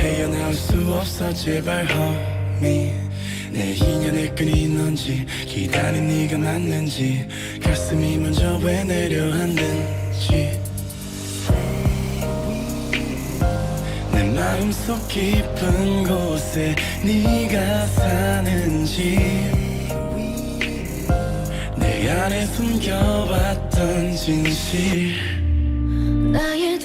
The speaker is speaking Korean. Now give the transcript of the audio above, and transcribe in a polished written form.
헤어나올 수 없어 제발 homie 내 인연의 끈이 넌지 기다린 네가 맞는지 가슴이 먼저 왜 내려앉는지 내 마음속 깊은 곳에 네가 사는지 내 안에 숨겨왔던 진실 나의